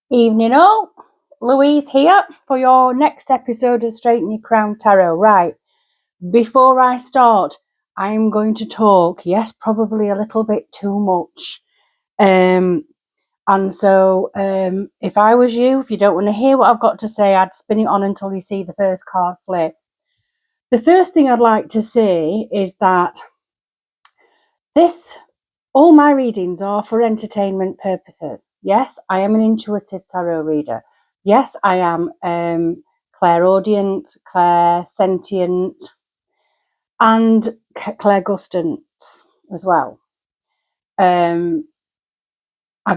Evening all, Louise here for your next episode of Straighten Your Crown Tarot. Right, before I start, I'm going to talk, yes, probably a little bit too much. And so if I was you, if you don't want to hear what I've got to say, I'd spin it on until you see the first card flip. The first thing I'd like to say is that all my readings are for entertainment purposes. Yes, I am an intuitive tarot reader. Yes, I am clairaudient, clairsentient, and clairgustant as well. I've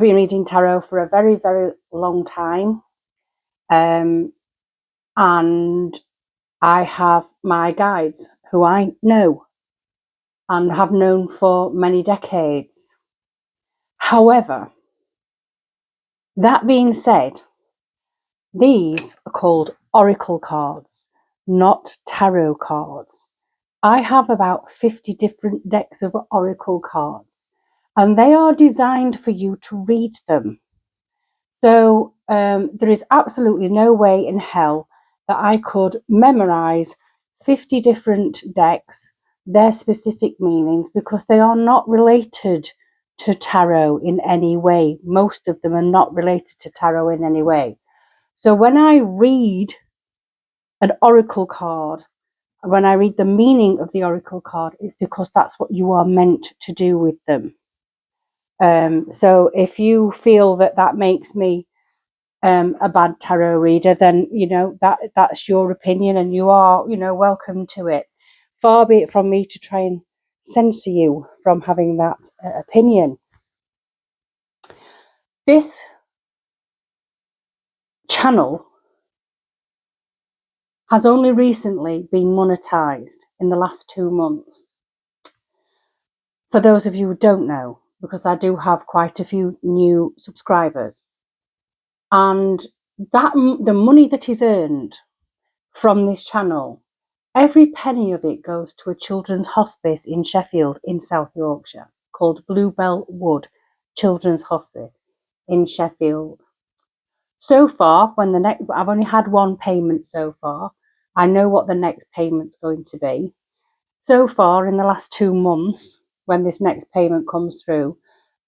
been reading tarot for a very, very long time. And I have my guides who I know and have known for many decades. However, that being said, these are called oracle cards, not tarot cards. I have about 50 different decks of oracle cards, and they are designed for you to read them. So there is absolutely no way in hell that I could memorize 50 different decks, their specific meanings, because they are not related to tarot in any way. Most of them are not related to tarot in any way. So when I read an oracle card, when I read the meaning of the oracle card, it's because that's what you are meant to do with them. So if you feel that makes me a bad tarot reader, then that's your opinion, and you are welcome to it. Far be it from me to try and censor you from having that opinion. This channel has only recently been monetized in the last 2 months. For those of you who don't know, because I do have quite a few new subscribers, and the money that is earned from this channel, every penny of it goes to a children's hospice in Sheffield in South Yorkshire called Bluebell Wood Children's Hospice in Sheffield. So far, I've only had one payment so far. I know what the next payment's going to be. So far, in the last 2 months, when this next payment comes through,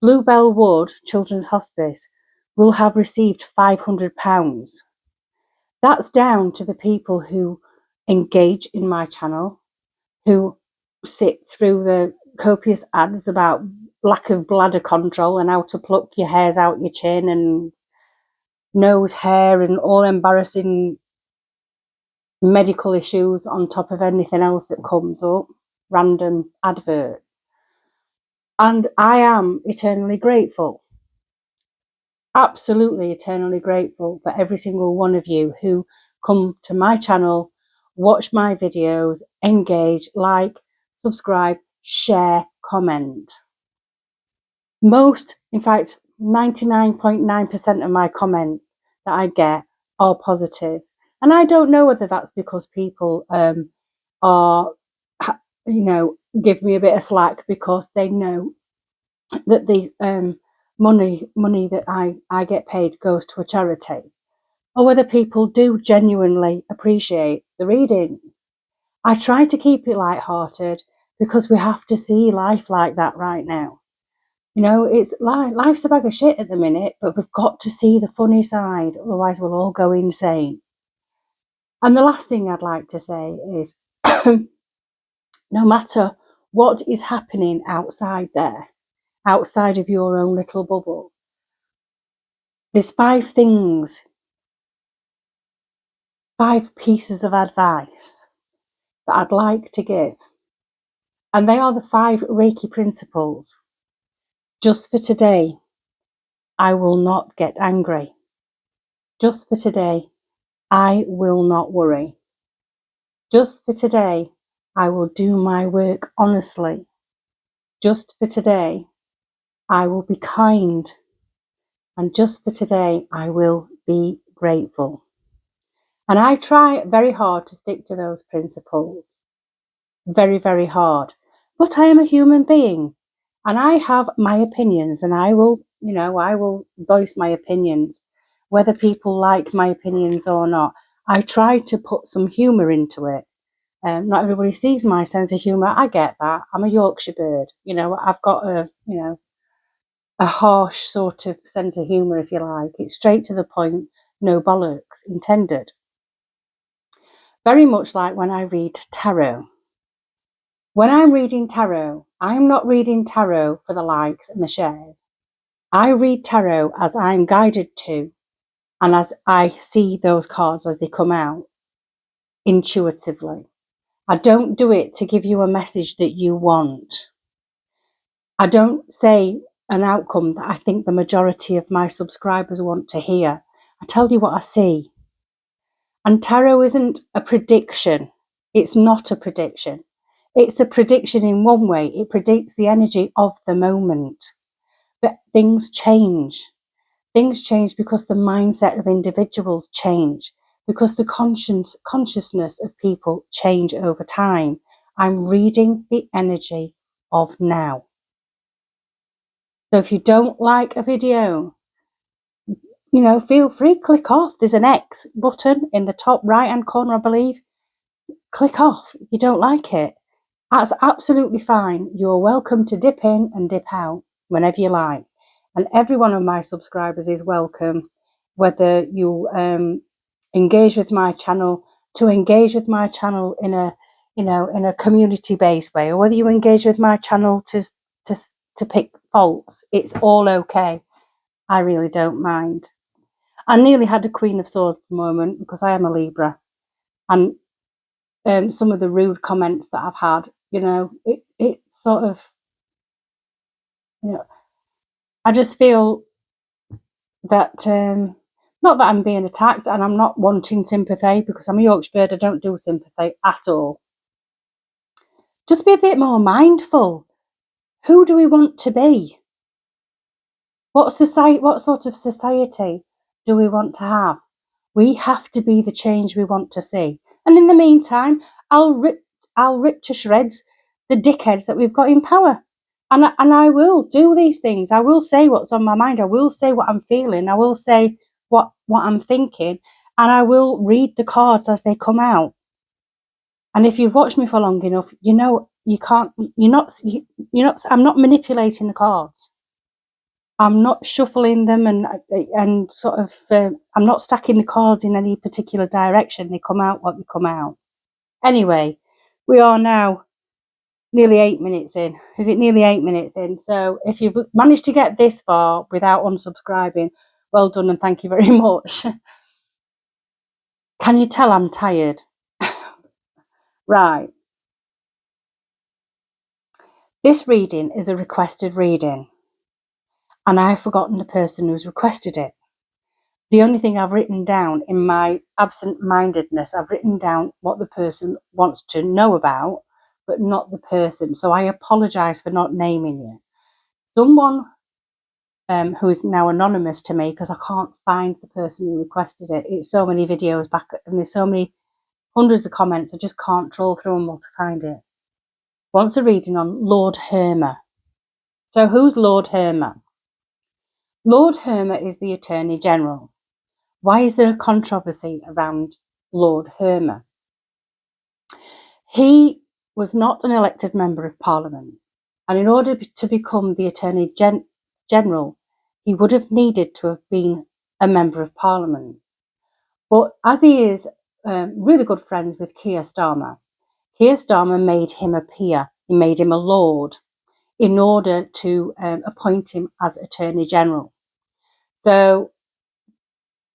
Bluebell Wood Children's Hospice will have received £500. That's down to the people who engage in my channel, who sit through the copious ads about lack of bladder control and how to pluck your hairs out your chin and nose hair and all embarrassing medical issues on top of anything else that comes up, random adverts. And I am eternally grateful, absolutely eternally grateful for every single one of you who come to my channel, watch my videos, engage, like, subscribe, share, comment. Most, in fact, 99.9% of my comments that I get are positive. And I don't know whether that's because people give me a bit of slack because they know that the money that I get paid goes to a charity, or whether people do genuinely appreciate the readings. I try to keep it light-hearted because we have to see life like that right now. It's life's a bag of shit at the minute, but we've got to see the funny side, otherwise we'll all go insane. And the last thing I'd like to say is no matter what is happening outside there, outside of your own little bubble, there's 5 pieces of advice that I'd like to give. And they are the 5 Reiki principles. Just for today, I will not get angry. Just for today, I will not worry. Just for today, I will do my work honestly. Just for today, I will be kind. And just for today, I will be grateful. And I try very hard to stick to those principles. Very, very hard. But I am a human being. And I have my opinions, and I will voice my opinions whether people like my opinions or not. I try to put some humour into it. Not everybody sees my sense of humour. I get that. I'm a Yorkshire bird. I've got a harsh sort of sense of humour, if you like. It's straight to the point, no bollocks intended. Very much like when I read tarot. When I'm reading tarot, I'm not reading tarot for the likes and the shares. I read tarot as I'm guided to, and as I see those cards as they come out, intuitively. I don't do it to give you a message that you want. I don't say an outcome that I think the majority of my subscribers want to hear. I tell you what I see. And tarot isn't a prediction. It's not a prediction. It's a prediction in one way. It predicts the energy of the moment. But things change. Things change because the mindset of individuals change, because the consciousness of people change over time. I'm reading the energy of now. So if you don't like a video, feel free, click off. There's an X button in the top right-hand corner, I believe. Click off if you don't like it. That's absolutely fine. You're welcome to dip in and dip out whenever you like. And every one of my subscribers is welcome, whether you engage with my channel, to engage with my channel in a community-based way, or whether you engage with my channel to pick faults. It's all okay. I really don't mind. I nearly had a Queen of Swords moment because I am a Libra, and some of the rude comments that I've had, it's sort of, I just feel that, not that I'm being attacked, and I'm not wanting sympathy, because I'm a Yorkshire bird. I don't do sympathy at all. Just be a bit more mindful. Who do we want to be? What sort of society do we want to have? We have to be the change we want to see. And in the meantime, I'll rip to shreds the dickheads that we've got in power. And I will do these things. I will say what's on my mind. I will say what I'm feeling. I will say what I'm thinking. And I will read the cards as they come out. And if you've watched me for long enough, I'm not manipulating the cards. I'm not shuffling them and sort of, I'm not stacking the cards in any particular direction. They come out what they come out. Anyway, we are now nearly 8 minutes in. Is it nearly 8 minutes in? So if you've managed to get this far without unsubscribing, well done and thank you very much. Can you tell I'm tired? Right. This reading is a requested reading, and I've forgotten the person who's requested it. The only thing I've written down in my absent-mindedness, I've written down what the person wants to know about, but not the person. So I apologise for not naming you. Someone who is now anonymous to me, because I can't find the person who requested it. It's so many videos back, and there's so many hundreds of comments, I just can't troll through them all to find it. Wants a reading on Lord Hermer. So who's Lord Hermer? Lord Hermer is the Attorney General. Why is there a controversy around Lord Hermer? He was not an elected member of Parliament, and in order to become the Attorney General, he would have needed to have been a member of Parliament. But as he is really good friends with Keir Starmer made him a peer. He made him a lord in order to appoint him as Attorney General. So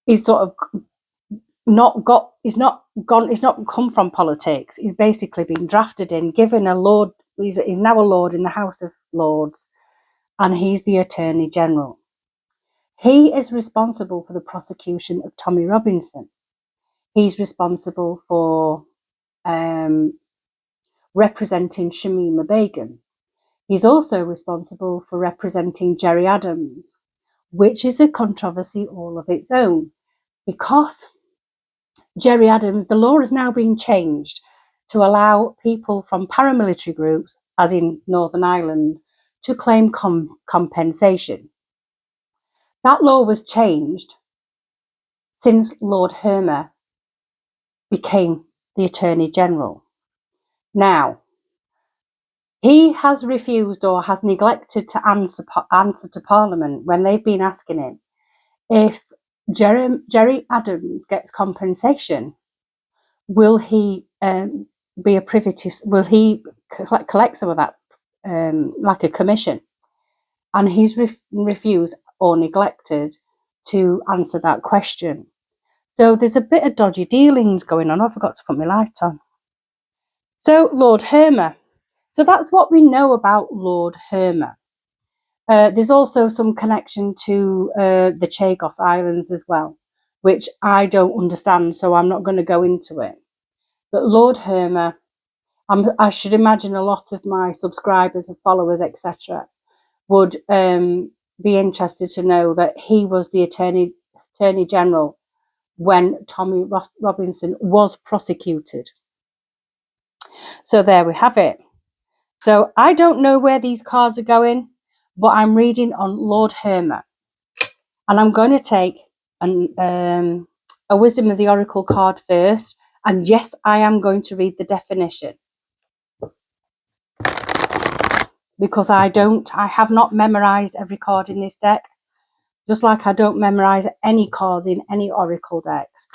he's sort of he's not come from politics. He's basically been drafted in, given a lord. He's now a lord in the House of Lords, and he's the Attorney General. He is responsible for the prosecution of Tommy Robinson. He's responsible for representing Shamima Begum. He's also responsible for representing Gerry Adams, which is a controversy all of its own, because Gerry Adams, the law has now been changed to allow people from paramilitary groups, as in Northern Ireland, to claim compensation. That law was changed since Lord Hermer became the Attorney General. Now, he has refused or has neglected to answer to Parliament when they've been asking him if Gerry Adams gets compensation. Will he be a privy to? Will he collect some of that, like a commission? And he's refused or neglected to answer that question. So there's a bit of dodgy dealings going on. I forgot to put my light on. So Lord Hermer. So that's what we know about Lord Hermer. There's also some connection to the Chagos Islands as well, which I don't understand, so I'm not going to go into it. But Lord Hermer, I should imagine a lot of my subscribers and followers, etc., would be interested to know that he was the Attorney General when Tommy Robinson was prosecuted. So there we have it. So I don't know where these cards are going, but I'm reading on Lord Hermer. And I'm going to take a Wisdom of the Oracle card first. And yes, I am going to read the definition. Because I have not memorized every card in this deck. Just like I don't memorize any cards in any Oracle decks.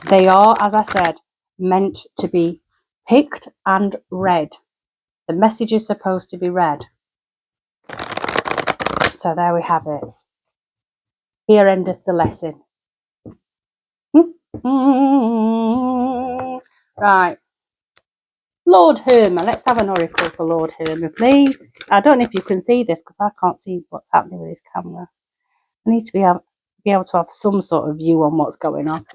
They are, as I said, meant to be picked and read. The message is supposed to be read. So there we have it. Here endeth the lesson. Right. Lord Hermer. Let's have an oracle for Lord Hermer, please. I don't know if you can see this because I can't see what's happening with this camera. I need to be able to have some sort of view on what's going on.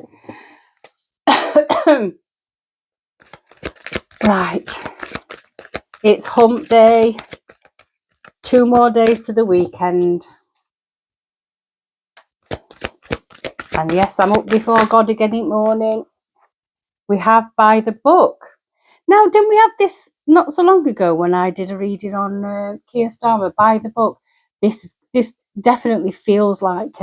Right. It's hump day. 2 more days to the weekend. And yes, I'm up before God again in the morning. We have By the Book. Now, didn't we have this not so long ago when I did a reading on Keir Starmer, By the Book? This definitely feels like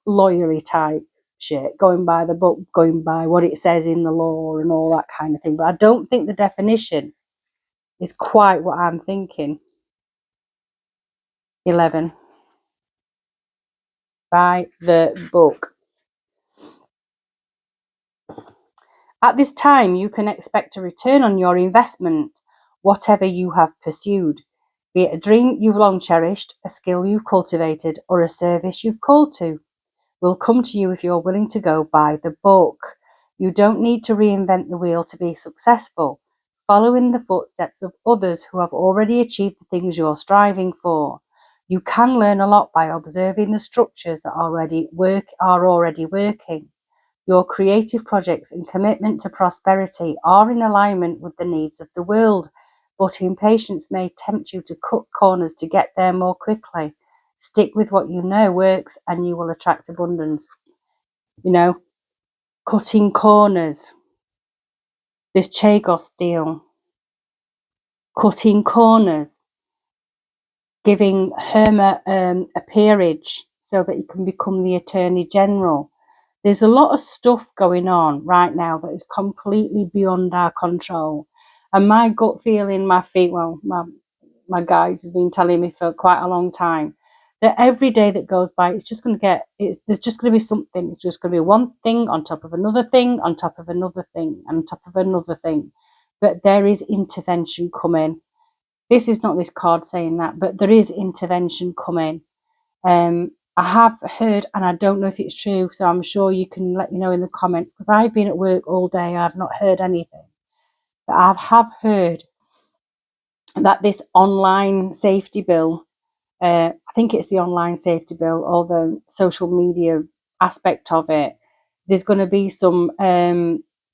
lawyery type shit, going by the book, going by what it says in the law and all that kind of thing. But I don't think the definition is quite what I'm thinking. 11. By the Book. At this time, you can expect a return on your investment, whatever you have pursued, be it a dream you've long cherished, a skill you've cultivated, or a service you've called to, will come to you if you're willing to go by the book. You don't need to reinvent the wheel to be successful. Follow in the footsteps of others who have already achieved the things you're striving for. You can learn a lot by observing the structures that are already working. Your creative projects and commitment to prosperity are in alignment with the needs of the world, but impatience may tempt you to cut corners to get there more quickly. Stick with what you know works and you will attract abundance. You know, cutting corners. This Chagos deal. Cutting corners. Giving Hermer a peerage so that he can become the Attorney General. There's a lot of stuff going on right now that is completely beyond our control. And my gut feeling, my guides have been telling me for quite a long time that every day that goes by, there's just going to be something. It's just going to be one thing on top of another thing, on top of another thing, on top of another thing. But there is intervention coming. This is not this card saying that, but there is intervention coming. I have heard, and I don't know if it's true, so I'm sure you can let me know in the comments, because I've been at work all day, I've not heard anything. But I have heard that this online safety bill, I think it's the online safety bill or the social media aspect of it, there's going to be some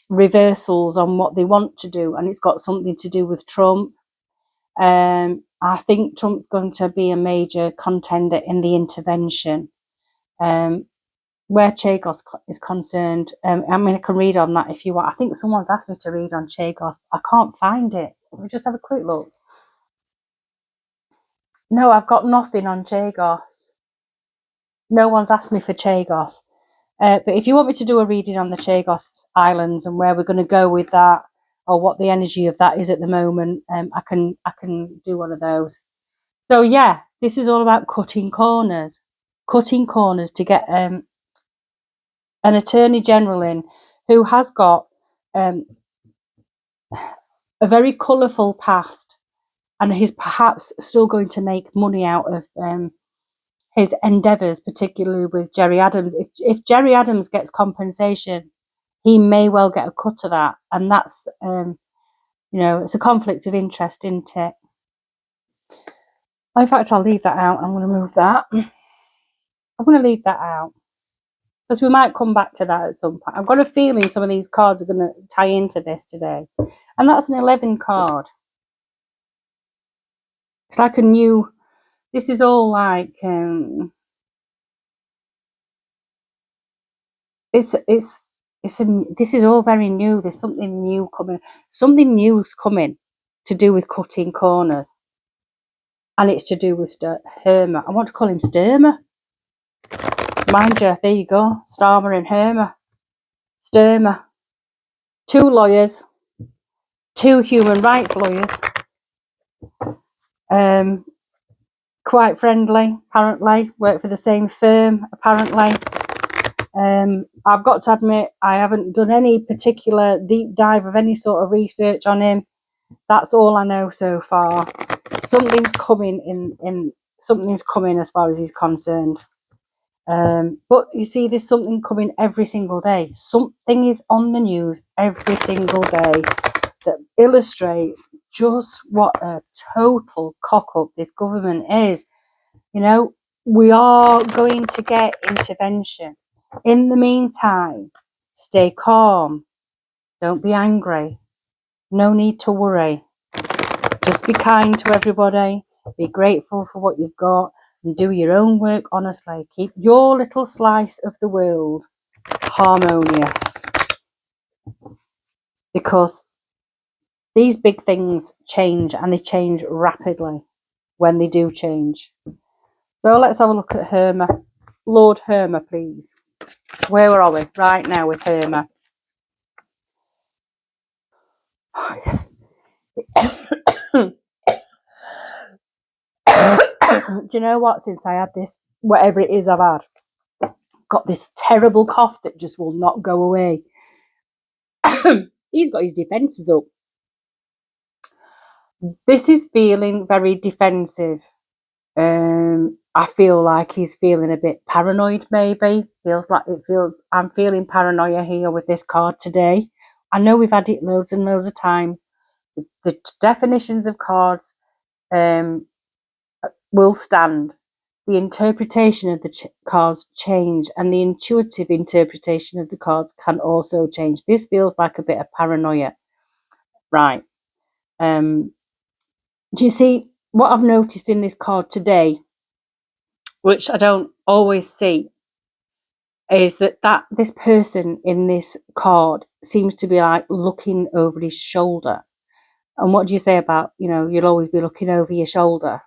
reversals on what they want to do, and it's got something to do with Trump. I think Trump's going to be a major contender in the intervention. Where Chagos is concerned, I mean, I can read on that if you want. I think someone's asked me to read on Chagos. I can't find it. Let me just have a quick look. No, I've got nothing on Chagos. No one's asked me for Chagos. But if you want me to do a reading on the Chagos Islands and where we're going to go with that, or what the energy of that is at the moment, I can do one of those. So yeah, this is all about cutting corners to get an Attorney General in who has got a very colourful past, and he's perhaps still going to make money out of his endeavours, particularly with Jerry Adams. If Jerry Adams gets compensation, he may well get a cut of that, and that's it's a conflict of interest, isn't it? In fact, I'll leave that out. I'm going to move that. I'm going to leave that out because we might come back to that at some point. I've got a feeling some of these cards are going to tie into this today, and that's an 11 card. It's like a new. This is all like this is all very new. There's something new coming. Something new's coming to do with cutting corners, and it's to do with Hermer. I want to call him Sturmer. Mind you, there you go. Starmer and Hermer. Sturmer. 2 lawyers. 2 human rights lawyers. Quite friendly, apparently. Work for the same firm, apparently. I've got to admit, I haven't done any particular deep dive of any sort of research on him. That's all I know so far. Something's coming something's coming as far as he's concerned. But you see, there's something coming every single day. Something is on the news every single day that illustrates just what a total cock-up this government is. We are going to get intervention. In the meantime, stay calm. Don't be angry. No need to worry. Just be kind to everybody. Be grateful for what you've got and do your own work honestly. Keep your little slice of the world harmonious. Because these big things change, and they change rapidly when they do change. So let's have a look at Hermer. Lord Hermer, please. Where are we right now with Hermer? Do you know what? Since I had this, whatever it is I've had, got this terrible cough that just will not go away. He's got his defences up. This is feeling very defensive. I feel like he's feeling a bit paranoid, maybe. I'm feeling paranoia here with this card today. I know we've had it loads and loads of times. The definitions of cards will stand. The interpretation of the cards change, and the intuitive interpretation of the cards can also change. This feels like a bit of paranoia. Right. Do you see what I've noticed in this card today, which I don't always see, is that this person in this card seems to be like looking over his shoulder. And what do you say about, you'll always be looking over your shoulder?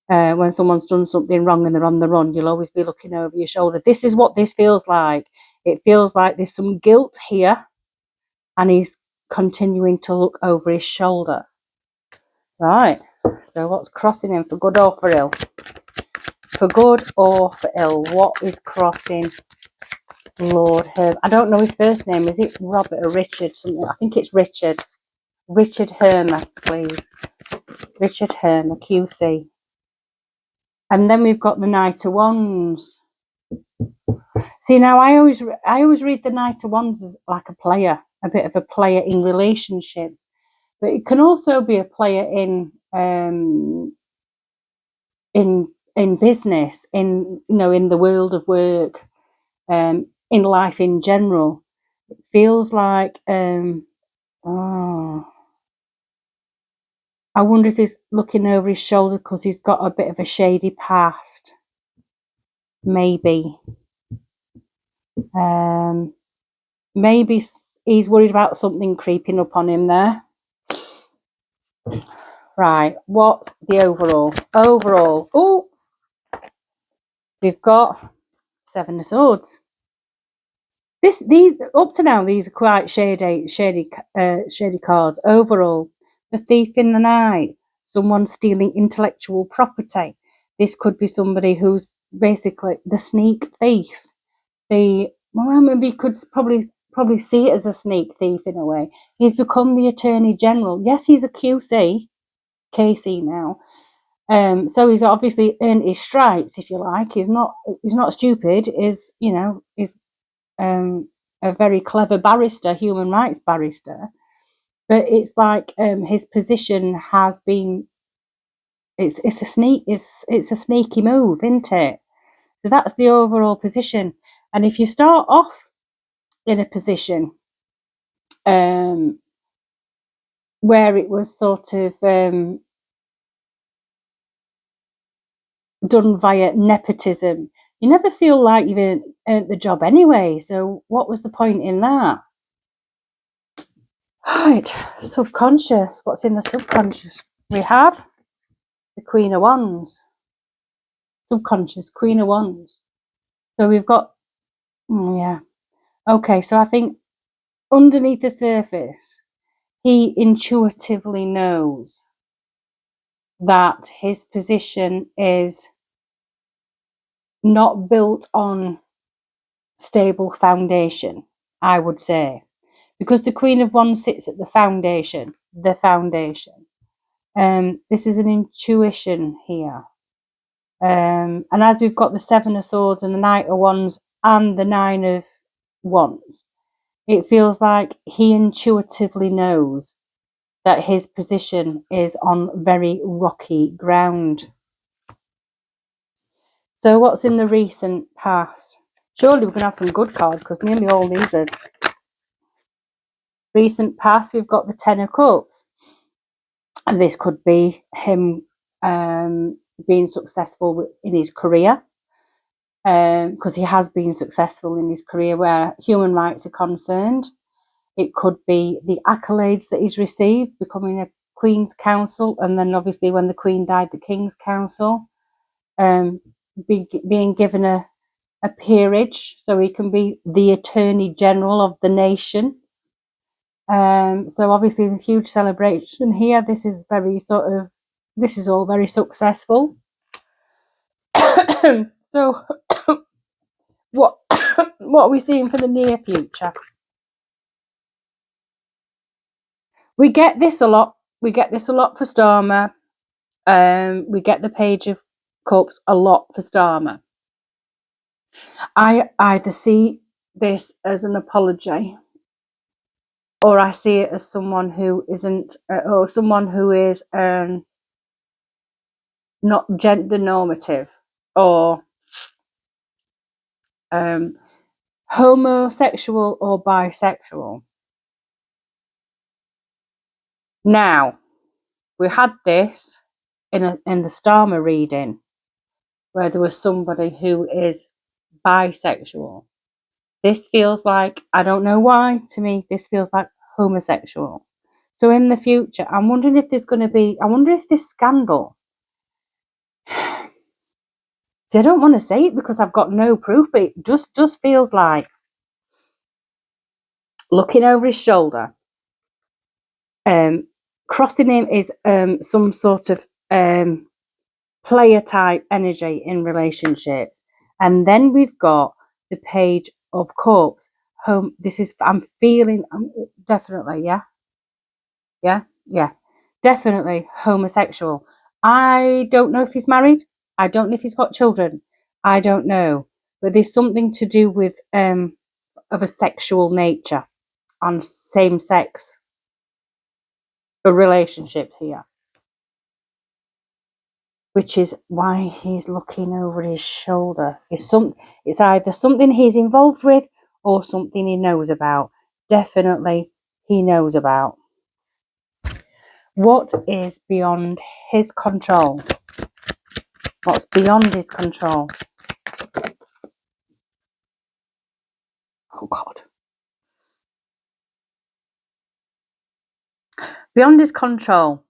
When someone's done something wrong and they're on the run, you'll always be looking over your shoulder. This is what this feels like. It feels like there's some guilt here, and he's continuing to look over his shoulder. Right. So what's crossing him, for good or for ill? For good or for ill? What is crossing Lord Hermer? I don't know his first name. Is it Robert or Richard? Something. I think it's Richard. Richard Hermer, please. Richard Hermer, QC. And then we've got the Knight of Wands. See, now I always read the Knight of Wands as like a player, a bit of a player in relationships, but it can also be a player in business, in the world of work, in life in general. It feels like I wonder if he's looking over his shoulder because he's got a bit of a shady past. Maybe. Maybe he's worried about something creeping up on him there. Right, what's the overall? We've got 7 of Swords. These up to now, these are quite shady cards. Overall, the thief in the night, someone stealing intellectual property. This could be somebody who's basically the sneak thief. Maybe you could probably see it as a sneak thief in a way. He's become the Attorney General. Yes, he's a KC now. So he's obviously earned his stripes, if you like. He's not stupid. Is a very clever barrister, human rights barrister. But it's like his position has been. It's a sneaky move, isn't it? So that's the overall position. And if you start off in a position where it was sort of done via nepotism, you never feel like you've earned the job anyway. So what was the point in that? Right, subconscious. What's in the subconscious? We have the Queen of Wands. Subconscious, Queen of Wands. So we've got, yeah. Okay, so I think underneath the surface, he intuitively knows that his position is not built on stable foundation, I would say, because the Queen of Wands sits at the foundation. This is an intuition here. And as we've got the Seven of Swords and the Knight of Wands and the Nine of Wands, it feels like he intuitively knows that his position is on very rocky ground. So what's in the recent past? Surely we're going to have some good cards, because nearly all these are recent past. We've got the Ten of Cups. And this could be him being successful in his career, because he has been successful in his career where human rights are concerned. It could be the accolades that he's received, becoming a Queen's Counsel, and then obviously when the Queen died, the King's Counsel, being given a peerage, so he can be the Attorney General of the nations. So obviously the huge celebration here. This is all very successful. So what are we seeing for the near future? We get this a lot. We get this a lot for Starmer. We get the Page of Cups a lot for Starmer. I either see this as an apology, or I see it as someone who isn't, or someone who is not gender normative, or homosexual or bisexual. Now, we had this in the Starmer reading, where there was somebody who is bisexual. This feels like, I don't know why, to me, this feels like homosexual. So in the future, I'm wondering if there's going to be, I wonder if this scandal, see, I don't want to say it because I've got no proof, but it just feels like, looking over his shoulder, crossing him is some sort of player type energy in relationships. And then we've got the Page of Cups. I'm feeling, definitely, definitely homosexual. I don't know if he's married. I don't know if he's got children. I don't know. But there's something to do with of a sexual nature and same sex relationship here, which is why he's looking over his shoulder. It's either something he's involved with or something he knows about. Definitely he knows about. What is beyond his control? What's beyond his control? Oh God. Beyond his control.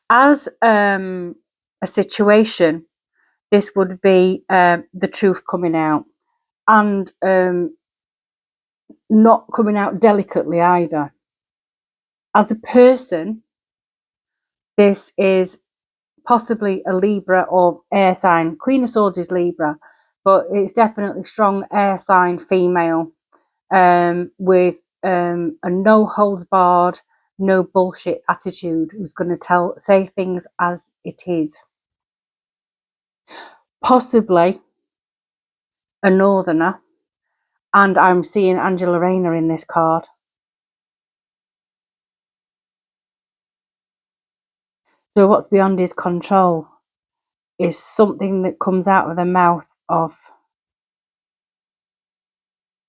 As a situation, this would be the truth coming out. and not coming out delicately either. As a person, this is possibly a Libra or air sign. Queen of Swords is Libra, but it's definitely strong air sign female, with a no holds barred, no bullshit attitude, who's going to say things as it is. Possibly a northerner, and I'm seeing Angela Rayner in this card. So what's beyond his control is something that comes out of the mouth of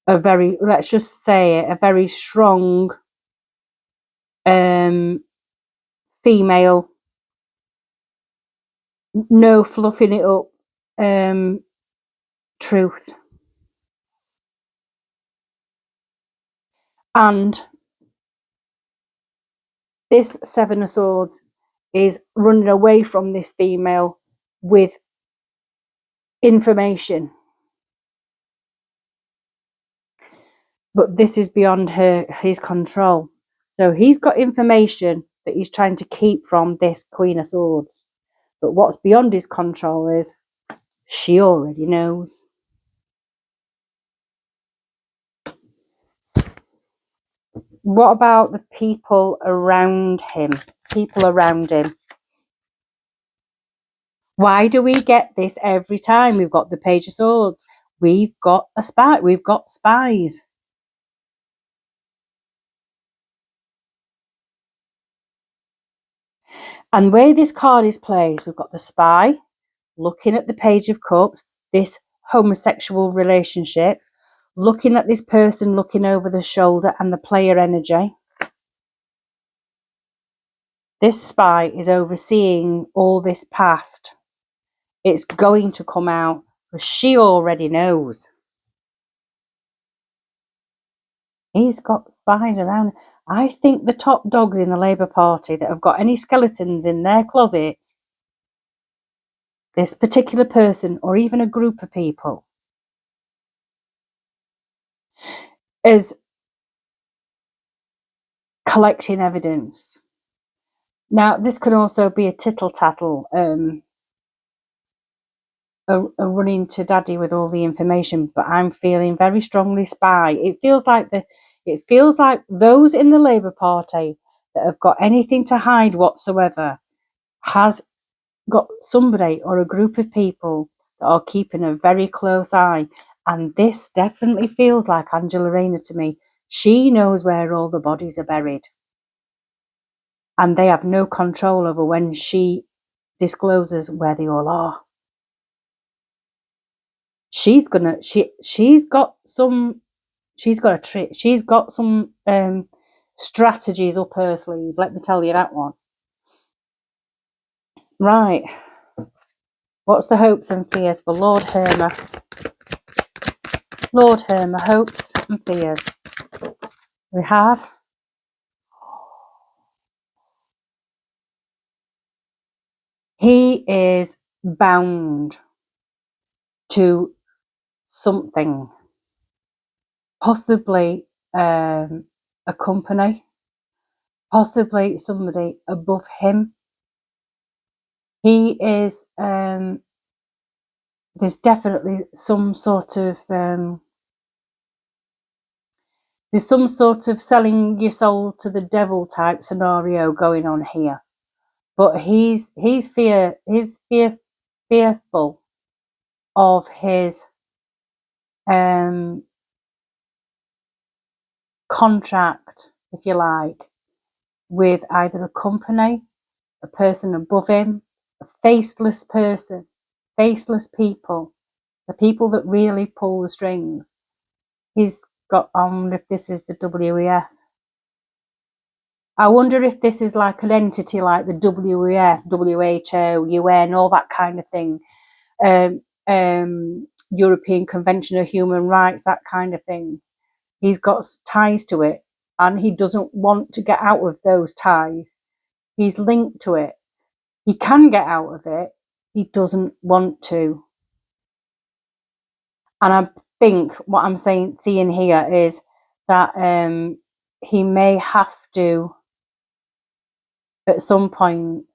a very, let's just say it, a very strong female, no fluffing it up, truth. And this Seven of Swords is running away from this female with information. But this is beyond his control. So he's got information that he's trying to keep from this Queen of Swords. But what's beyond his control is she already knows. What about the people around him? People around him. Why do we get this every time? We've got the Page of Swords. We've got a spy. We've got spies. And where this card is placed, we've got the spy looking at the Page of Cups, this homosexual relationship, looking at this person looking over the shoulder, and the player energy. This spy is overseeing all this past. It's going to come out, because she already knows. He's got spies around. I think the top dogs in the Labour Party that have got any skeletons in their closets, this particular person or even a group of people, is collecting evidence. Now, this could also be a tittle-tattle, a running to daddy with all the information, but I'm feeling very strongly spy. It feels like those in the Labour Party that have got anything to hide whatsoever has got somebody or a group of people that are keeping a very close eye. And this definitely feels like Angela Rayner to me. She knows where all the bodies are buried, and they have no control over when she discloses where they all are. She's got some strategies up her sleeve, let me tell you that one. Right, what's the hopes and fears for Lord Hermer? Lord Hermer, hopes and fears. We have he is bound to something, possibly a company, possibly somebody above him. He is there's definitely some sort of selling your soul to the devil type scenario going on here. But he's fearful of his contract, if you like, with either a company, a person above him, a faceless person, faceless people, the people that really pull the strings. He's got on, if this is the WEF. I wonder if this is like an entity like the WEF, WHO, UN, all that kind of thing. European Convention of Human Rights, that kind of thing. He's got ties to it, and he doesn't want to get out of those ties. He's linked to it. He can get out of it. He doesn't want to. And I'm think what I'm seeing here is that he may have to, at some point,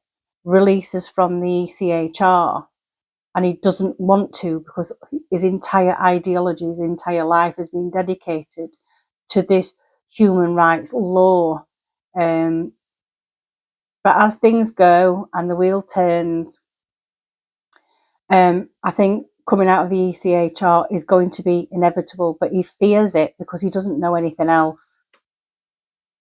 release us from the ECHR, and he doesn't want to because his entire ideology, his entire life has been dedicated to this human rights law. But as things go and the wheel turns, I think coming out of the ECHR is going to be inevitable, but he fears it because he doesn't know anything else.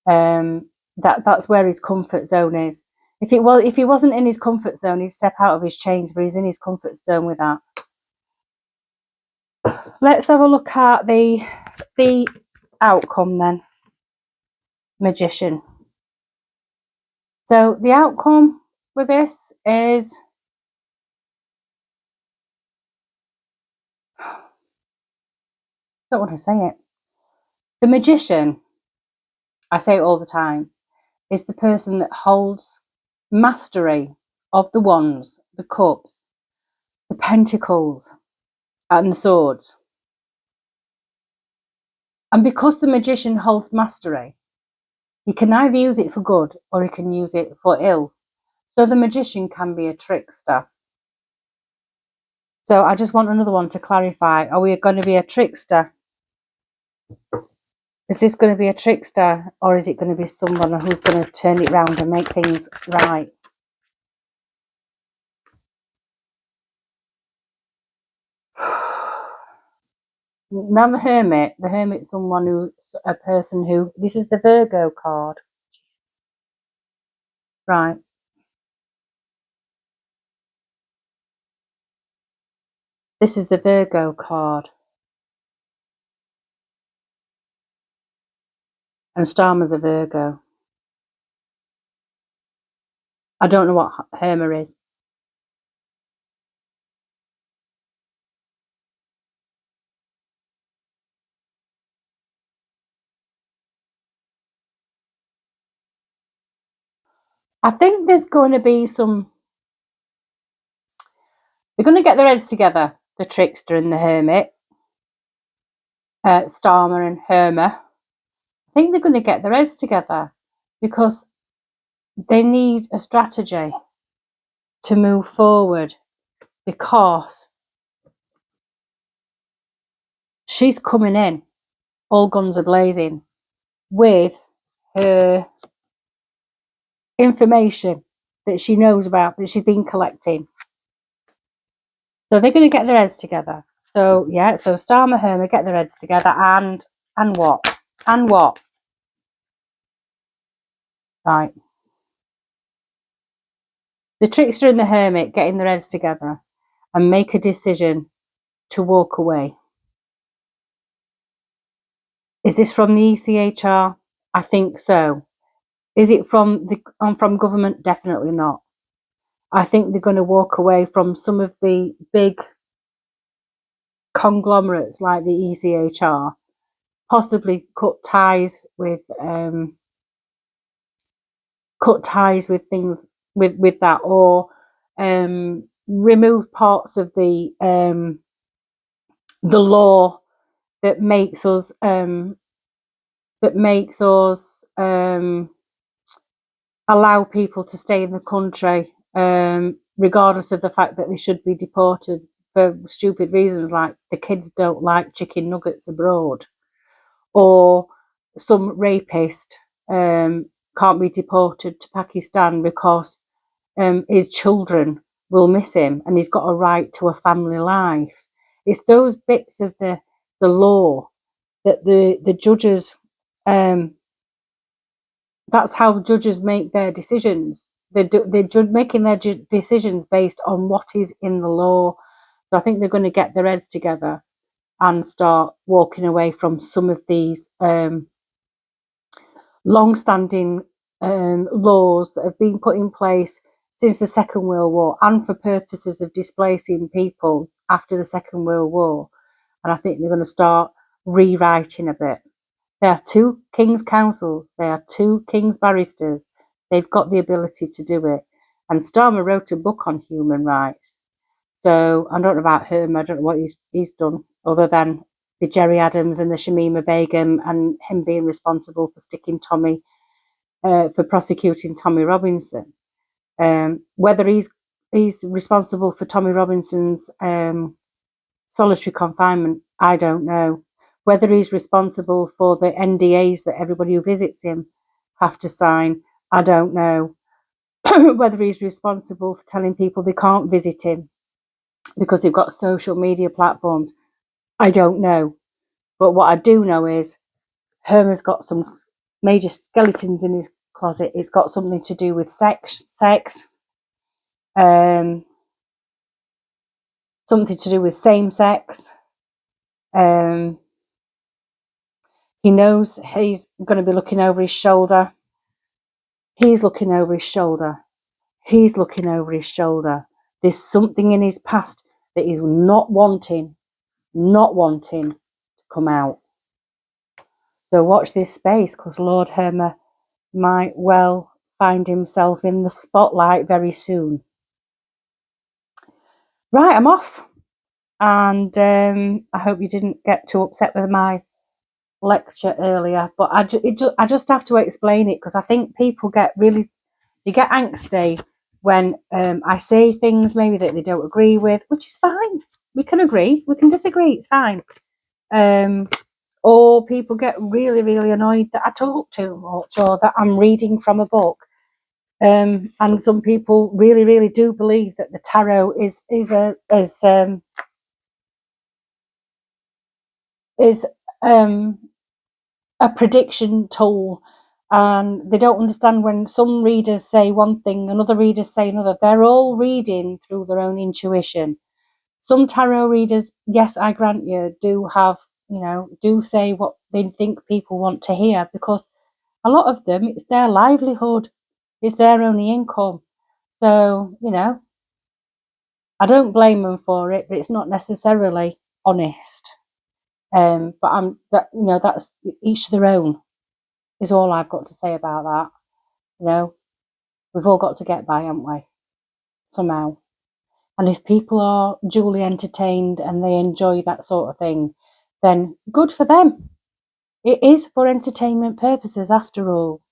That's where his comfort zone is. If he wasn't in his comfort zone, he'd step out of his chains, but he's in his comfort zone with that. Let's have a look at the outcome then. Magician. So the outcome with this is don't want to say it. The magician, I say it all the time, is the person that holds mastery of the wands, the cups, the pentacles, and the swords. And because the magician holds mastery, he can either use it for good or he can use it for ill. So the magician can be a trickster. So I just want another one to clarify. Are we going to be a trickster? Is this going to be a trickster, or is it going to be someone who's going to turn it round and make things right? Now the hermit's someone who's a person who, this is the Virgo card. Right. This is the Virgo card. And Starmer's a Virgo. I don't know what Hermer is. I think there's going to be some... They're going to get their heads together, the trickster and the hermit. Starmer and Hermer. I think they're going to get their heads together because they need a strategy to move forward, because she's coming in all guns are blazing with her information that she knows about, that she's been collecting. So they're going to get their heads together. So yeah, so Starmer, Hermer get their heads together, and what? And what? Right. The trickster and the hermit getting their heads together and make a decision to walk away. Is this from the ECHR? I think so. Is it from government? Definitely not. I think they're going to walk away from some of the big conglomerates like the ECHR, possibly cut ties with things with that, or remove parts of the law that makes us allow people to stay in the country, regardless of the fact that they should be deported for stupid reasons, like the kids don't like chicken nuggets abroad, or some rapist can't be deported to Pakistan because his children will miss him and he's got a right to a family life. It's those bits of the law that the judges, that's how judges make their decisions. They're making their decisions based on what is in the law. So I think they're going to get their heads together and start walking away from some of these long-standing laws that have been put in place since the Second World War, and for purposes of displacing people after the Second World War. And I think they're going to start rewriting a bit. There are two King's Councils, there are two King's Barristers. They've got the ability to do it. And Starmer wrote a book on human rights. So I don't know about him. I don't know what he's done other than the Jerry Adams and the Shamima Begum, and him being responsible for for prosecuting Tommy Robinson. Whether he's responsible for Tommy Robinson's solitary confinement, I don't know. Whether he's responsible for the NDAs that everybody who visits him have to sign, I don't know. Whether he's responsible for telling people they can't visit him because they've got social media platforms, I don't know. But what I do know is Hermer's got some major skeletons in his closet. It's got something to do with sex, something to do with same sex. He knows he's going to be looking over his shoulder. He's looking over his shoulder. He's looking over his shoulder. There's something in his past that he's not wanting to come out. So watch this space, because Lord Hermer might well find himself in the spotlight very soon. Right, I'm off. And I hope you didn't get too upset with my lecture earlier, but I just have to explain it, because I think people get angsty when I say things maybe that they don't agree with, which is fine. We can agree, we can disagree, it's fine. Or people get really, really annoyed that I talk too much, or that I'm reading from a book. And some people really, really do believe that the tarot is a prediction tool, and they don't understand when some readers say one thing and other readers say another. They're all reading through their own intuition. Some tarot readers, yes, I grant you, do say what they think people want to hear, because a lot of them, it's their livelihood, it's their only income. So, I don't blame them for it, but it's not necessarily honest. But that's each their own, is all I've got to say about that. We've all got to get by, haven't we? Somehow. And if people are duly entertained and they enjoy that sort of thing, then good for them. It is for entertainment purposes, after all.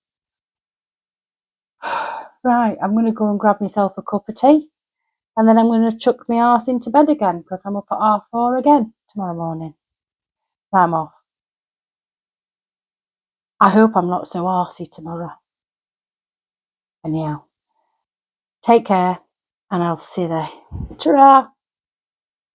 Right, I'm going to go and grab myself a cup of tea, and then I'm going to chuck my arse into bed again, because I'm up at 4:30 again tomorrow morning. I'm off. I hope I'm not so arsey tomorrow. Anyhow, take care, and I'll see you there. Ta-ra!